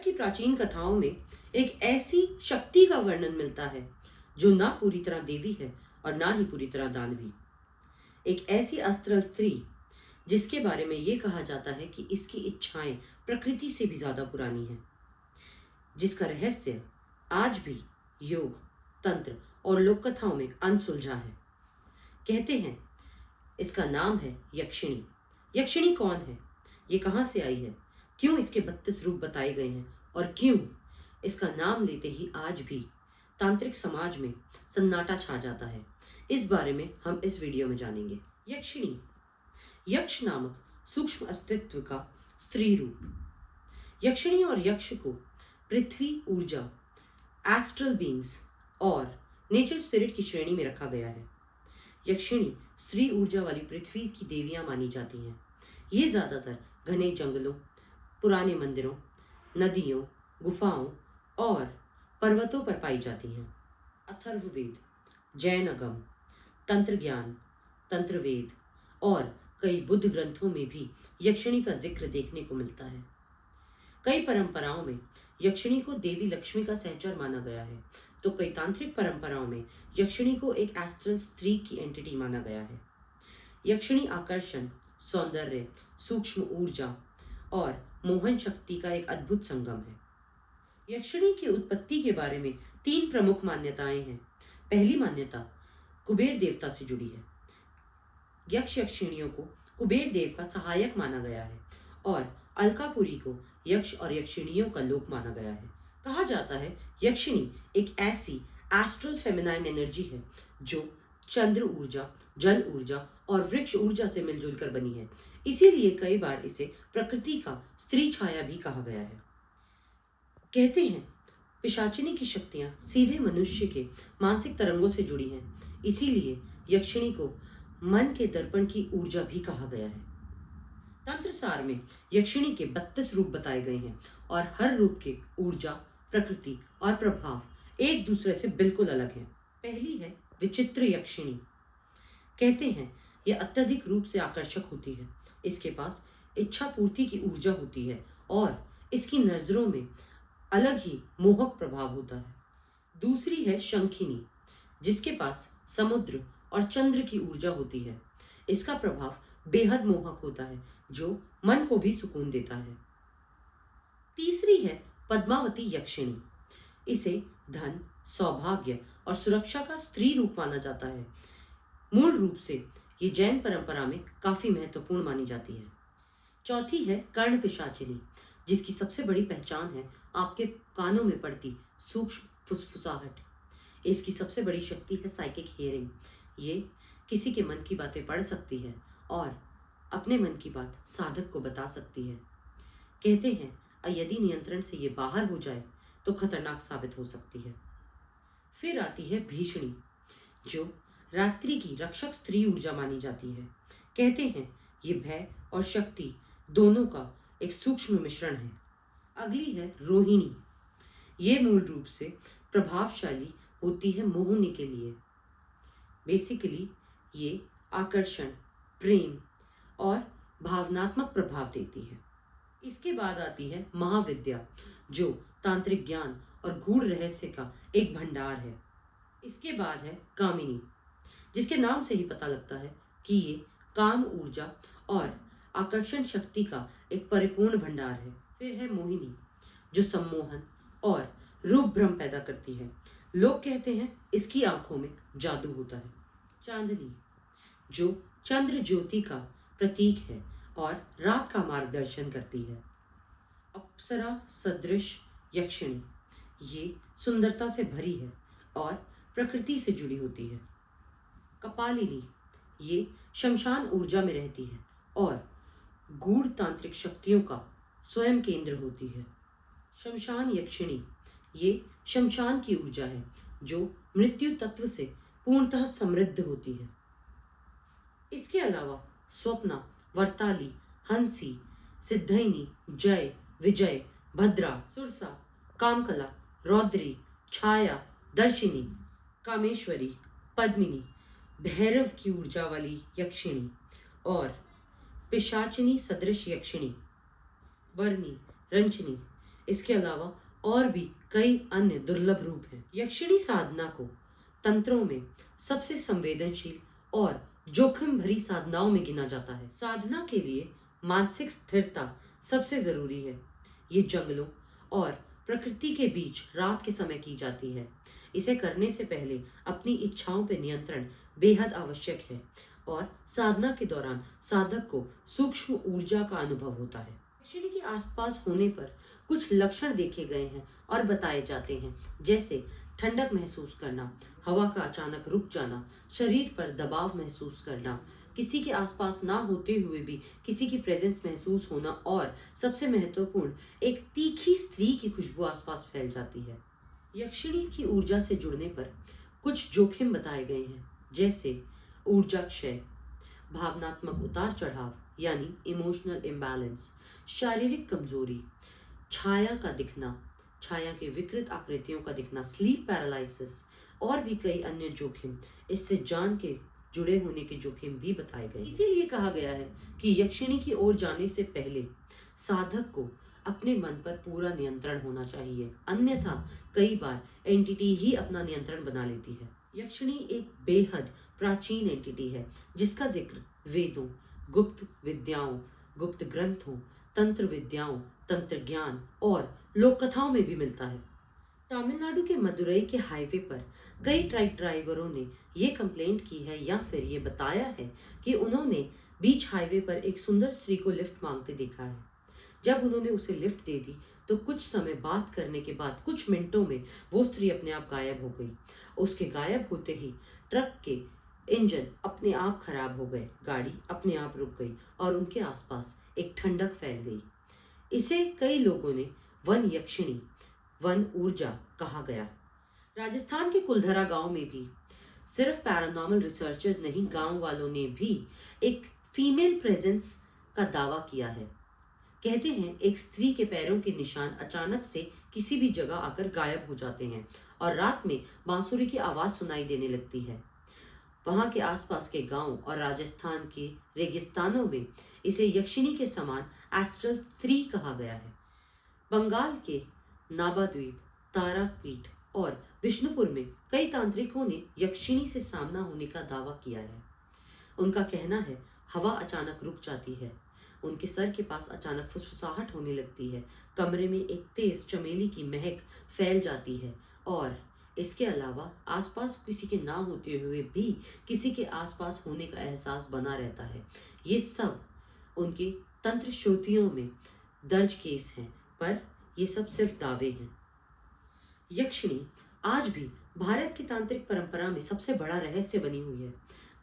की प्राचीन कथाओं में एक ऐसी शक्ति का वर्णन मिलता है जो ना पूरी तरह देवी है और ना ही पूरी तरह दानवी। एक ऐसी अस्त्र स्त्री जिसके बारे में ये कहा जाता है कि इसकी इच्छाएं प्रकृति से भी ज्यादा पुरानी हैं, जिसका रहस्य आज भी योग, तंत्र और लोक कथाओं में अनसुलझा है। कहते हैं इसका नाम है यक्षिणी। यक्षिणी कौन है, ये कहाँ से आई है, क्यों इसके 32 रूप बताए गए हैं और क्यों इसका नाम लेते ही आज भी तांत्रिक समाज में सन्नाटा छा जाता है, इस बारे में हम इस वीडियो में जानेंगे। यक्षिणी यक्ष नामक सूक्ष्म अस्तित्व का स्त्री रूप। यक्षिणी और यक्ष को पृथ्वी ऊर्जा, एस्ट्रल बीइंग्स और नेचर स्पिरिट की श्रेणी में रखा गया है। यक्षिणी स्त्री ऊर्जा वाली पृथ्वी की देवियां मानी जाती हैं। ये ज्यादातर घने जंगलों, पुराने मंदिरों, नदियों, गुफाओं और पर्वतों पर पाई जाती हैं। अथर्ववेद, जैन अगम, तंत्र ज्ञान, तंत्र वेद और कई बुद्ध ग्रंथों में भी यक्षिणी का जिक्र देखने को मिलता है। कई परंपराओं में यक्षिणी को देवी लक्ष्मी का सहचर माना गया है, तो कई तांत्रिक परंपराओं में यक्षिणी को एक एस्ट्रल स्त्री की एंटिटी माना गया है। यक्षिणी आकर्षण, सौंदर्य, सूक्ष्म ऊर्जा और मोहन शक्ति का एक अद्भुत संगम है। यक्षिणी की उत्पत्ति के बारे में 3 प्रमुख मान्यताएं हैं। पहली मान्यता कुबेर देवता से जुड़ी है। यक्ष यक्षिणियों को कुबेर देव का सहायक माना गया है और अलकापुरी को यक्ष और यक्षिणियों का लोक माना गया है। कहा जाता है यक्षिणी एक ऐसी एस्ट्रल फेमिनाइन एनर्जी है जो चंद्र ऊर्जा, जल ऊर्जा और वृक्ष ऊर्जा से मिलजुल कर बनी है। इसीलिए कई बार इसे प्रकृति का स्त्री छाया भी कहा गया है। कहते हैं पिशाचिनी की शक्तियां सीधे मनुष्य के मानसिक तरंगों से जुड़ी हैं, इसीलिए यक्षिणी को मन के दर्पण की ऊर्जा भी कहा गया है। तंत्र सार में यक्षिणी के 32 रूप बताए गए हैं और हर रूप के ऊर्जा, प्रकृति और प्रभाव एक दूसरे से बिल्कुल अलग हैं। पहली है विचित्र यक्षिणी। कहते हैं यह अत्यधिक रूप से आकर्षक होती है। इसके पास इच्छा पूर्ति की ऊर्जा होती है और इसकी नजरों में अलग ही मोहक प्रभाव होता है। दूसरी है शंखिनी, जिसके पास समुद्र और चंद्र की ऊर्जा होती है। इसका प्रभाव बेहद मोहक होता है जो मन को भी सुकून देता है। तीसरी है पद्मावती यक्षिणी। इसे धन, सौभाग्य और सुरक्षा का स्त्री रूप माना जाता है। मूल रूप से ये जैन परंपरा में काफी महत्वपूर्ण मानी जाती है। चौथी है कर्ण पिशाचिनी, जिसकी सबसे बड़ी पहचान है आपके कानों में पड़ती सूक्ष्म फुसफुसाहट। इसकी सबसे बड़ी शक्ति है साइकिक हियरिंग। ये किसी के मन की बातें पढ़ सकती है और अपने मन की बात साधक को बता सकती है। कहते हैं यदि नियंत्रण से ये बाहर हो जाए तो खतरनाक साबित हो सकती है। फिर आती है भीषणी, जो रात्रि की रक्षक स्त्री ऊर्जा मानी जाती है। कहते हैं ये भय और शक्ति दोनों का एक सूक्ष्म मिश्रण है। अगली है रोहिणी। ये मूल रूप से प्रभावशाली होती है मोहने के लिए। बेसिकली ये आकर्षण, प्रेम और भावनात्मक प्रभाव देती है। इसके बाद आती है महाविद्या, जो तांत्रिक ज्ञान और गूढ़ रहस्य का एक भंडार है। इसके बाद है कामिनी, जिसके नाम से ही पता लगता है कि ये काम ऊर्जा और आकर्षण शक्ति का एक परिपूर्ण भंडार है। फिर है मोहिनी, जो सम्मोहन और रूप भ्रम पैदा करती है। लोग कहते हैं इसकी आंखों में जादू होता है। चांदनी, जो चंद्र ज्योति का प्रतीक है और रात का मार्गदर्शन करती है। अप्सरा सदृश यक्षिणी, ये सुंदरता से भरी है और प्रकृति से जुड़ी होती है। कपालिनी, ये शमशान ऊर्जा में रहती है और गूढ़ तांत्रिक शक्तियों का स्वयं केंद्र होती है। शमशान यक्षिणी, ये शमशान की ऊर्जा है जो मृत्यु तत्व से पूर्णतः समृद्ध होती है। इसके अलावा स्वप्ना, वर्ताली, हंसी, सिद्धैनी, जय, विजय, भद्रा, सुरसा, कामकला, रौद्री, छाया, दर्शिनी, कामेश्वरी, पद्मिनी, भैरव की ऊर्जा वाली यक्षिणी और पिशाचिनी सदृश यक्षिणी, वर्णी, रंचनी, इसके अलावा और भी कई अन्य दुर्लभ रूप हैं। यक्षिणी साधना को तंत्रों में सबसे संवेदनशील और जोखिम भरी साधनाओं में गिना जाता है। साधना के लिए मानसिक स्थिरता सबसे जरूरी है। ये जंगलों और प्रकृति के बीच रात के समय की जाती है। इसे करने से पहले अपनी इच्छाओं पर नियंत्रण बेहद आवश्यक है और साधना के दौरान साधक को सूक्ष्म ऊर्जा का अनुभव होता है। यक्षिणी के आसपास होने पर कुछ लक्षण देखे गए हैं और बताए जाते हैं, जैसे ठंडक महसूस करना, हवा का अचानक रुक जाना, शरीर पर दबाव महसूस करना, किसी के आसपास ना होते हुए भी किसी की प्रेजेंस महसूस होना और सबसे महत्वपूर्ण, एक तीखी स्त्री की खुशबू आसपास फैल जाती है। यक्षिणी की ऊर्जा से जुड़ने पर कुछ जोखिम बताए गए हैं, जैसे ऊर्जा क्षय, भावनात्मक उतार चढ़ाव यानी इमोशनल इम्बैलेंस, शारीरिक कमजोरी, छाया का दिखना, छाया के विकृत आकृतियों का दिखना, स्लीप पैरालिसिस और भी कई अन्य जोखिम, इससे जान के जुड़े होने के जोखिम भी बताए गए। इसीलिए कहा गया है कि यक्षिणी की ओर जाने से पहले साधक को अपने मन पर पूरा नियंत्रण होना चाहिए, अन्यथा कई बार एंटिटी ही अपना नियंत्रण बना लेती है। यक्षिणी एक बेहद प्राचीन एंटिटी है जिसका जिक्र वेदों, गुप्त विद्याओं, गुप्त ग्रंथों, तंत्र विद्याओं, तंत्र ज्ञान और लोक कथाओं में भी मिलता है। तमिलनाडु के मदुरई के हाईवे पर कई ट्रक ड्राइवरों ने ये कंप्लेंट की है या फिर ये बताया है कि उन्होंने बीच हाईवे पर एक सुंदर स्त्री को लिफ्ट मांगते देखा है। जब उन्होंने उसे लिफ्ट दे दी तो कुछ समय बात करने के बाद कुछ मिनटों में वो स्त्री अपने आप गायब हो गई। उसके गायब होते ही ट्रक के इंजन अपने आप खराब हो गए, गाड़ी अपने आप रुक गई और उनके आसपास एक ठंडक फैल गई। इसे कई लोगों ने वन यक्षिणी, वन ऊर्जा कहा गया। राजस्थान के कुलधरा गांव में भी सिर्फ पैरानॉर्मल रिसर्चर्स नहीं, गांव वालों ने भी एक फीमेल प्रेजेंस का दावा किया है। कहते हैं एक स्त्री के पैरों के निशान अचानक से किसी भी जगह आकर गायब हो जाते हैं और रात में बांसुरी की आवाज सुनाई देने लगती है। वहां के आसपास के गांव और राजस्थान के रेगिस्तानों में इसे यक्षिणी के समान एस्ट्रल स्त्री कहा गया है। बंगाल के नाबा द्वीप, तारापीठ और विष्णुपुर में कई तांत्रिकों ने यक्षिणी से सामना होने का दावा किया है। उनका कहना है हवा अचानक रुक जाती है, उनके सर के पास अचानक फुसफुसाहट होने लगती है, कमरे में एक तेज चमेली की महक फैल जाती है और इसके अलावा आसपास किसी के ना होते हुए भी किसी के आसपास होने का एहसास बना रहता है। ये सब उनके तंत्र श्रुतियों में दर्ज केस हैं, पर ये सब सिर्फ दावे हैं। यक्षिणी आज भी भारत की तांत्रिक परंपरा में सबसे बड़ा रहस्य बनी हुई है।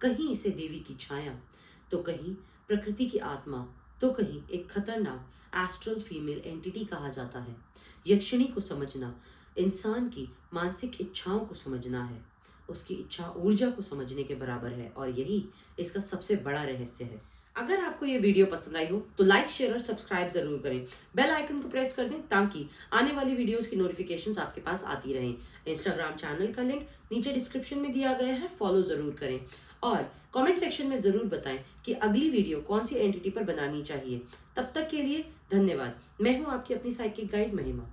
कहीं इसे देवी की छाया, तो कहीं प्रकृति की आत्मा, तो कहीं एक खतरनाक एस्ट्रल फीमेल एंटिटी कहा जाता है। यक्षिणी को समझना इंसान की मानसिक इच्छाओं को समझना है, उसकी इच्छा ऊर्जा को समझने के बराबर है और यही इसका सबसे बड़ा रहस्य है। अगर आपको ये वीडियो पसंद आई हो तो लाइक, शेयर और सब्सक्राइब जरूर करें। बेल आइकन को प्रेस कर दें ताकि आने वाली वीडियोस की नोटिफिकेशंस आपके पास आती रहें। इंस्टाग्राम चैनल का लिंक नीचे डिस्क्रिप्शन में दिया गया है, फॉलो जरूर करें और कमेंट सेक्शन में जरूर बताएं कि अगली वीडियो कौन सी एंटिटी पर बनानी चाहिए। तब तक के लिए धन्यवाद। मैं हूं आपकी अपनी साइकिक गाइड महिमा।